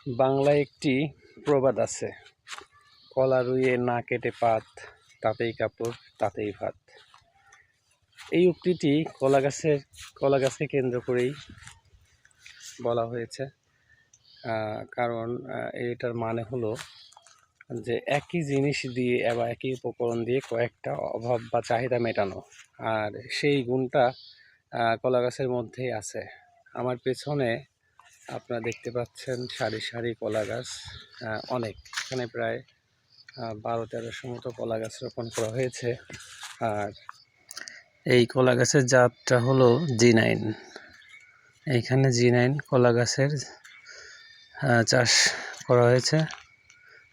বাংলায় একটি প্রবাদ আছে, কলা রুইয়ে না কেটে পাত, তাতেই কাপড় তাতেই ভাত। এই উক্তিটি কলা গাছকে কেন্দ্র করেই বলা হয়েছে। কারণ এটার মানে হলো যে একই জিনিস দিয়ে বা একই উপকরণ দিয়ে কয়েকটা অভাব বা চাহিদা মেটানো, আর সেই গুণটা কলা গাছের মধ্যেই আছে। আমার পেছনে আপনারা দেখতে পাচ্ছেন সারি সারি কলা গাছ, অনেক, এখানে প্রায় 12-13শো মতো কলা গাছ রোপণ করা হয়েছে। আর এই কলা গাছের জাতটা হলো G9। এইখানে G9 কলা গাছের চাষ করা হয়েছে।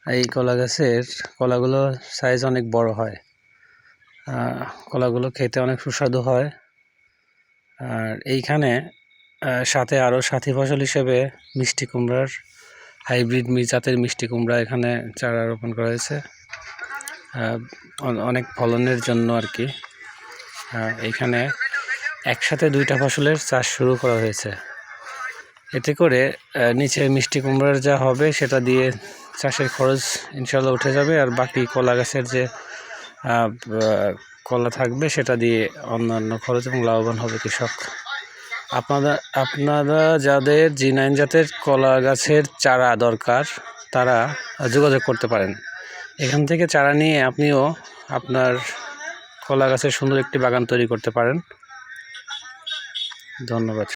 এই কলা গাছের কলাগুলো সাইজ অনেক বড় হয়, কলাগুলো খেতে অনেক সুস্বাদু হয়। আর এইখানে সাথে আরও সাথী ফসল হিসেবে মিষ্টি কুমড়ার হাইব্রিড জাতের মিষ্টি কুমড়া এখানে চারা রোপণ করা হয়েছে অনেক ফলনের জন্য আর কি। এইখানে একসাথে 2টা ফসলের চাষ শুরু করা হয়েছে। এতে করে নিচে মিষ্টি কুমড়ার যা হবে সেটা দিয়ে চাষের খরচ ইনশাল্লাহ উঠে যাবে, আর বাকি কলা গাছের যে কলা থাকবে সেটা দিয়ে অন্যান্য খরচ এবং লাভবান হবে কৃষক। আপনারা যাদের G9 জাতের কলা গাছের চারা দরকার তারা যোগাযোগ করতে পারেন। এখান থেকে চারা নিয়ে আপনিও আপনার কলা গাছের সুন্দর একটি বাগান তৈরি করতে পারেন। ধন্যবাদ।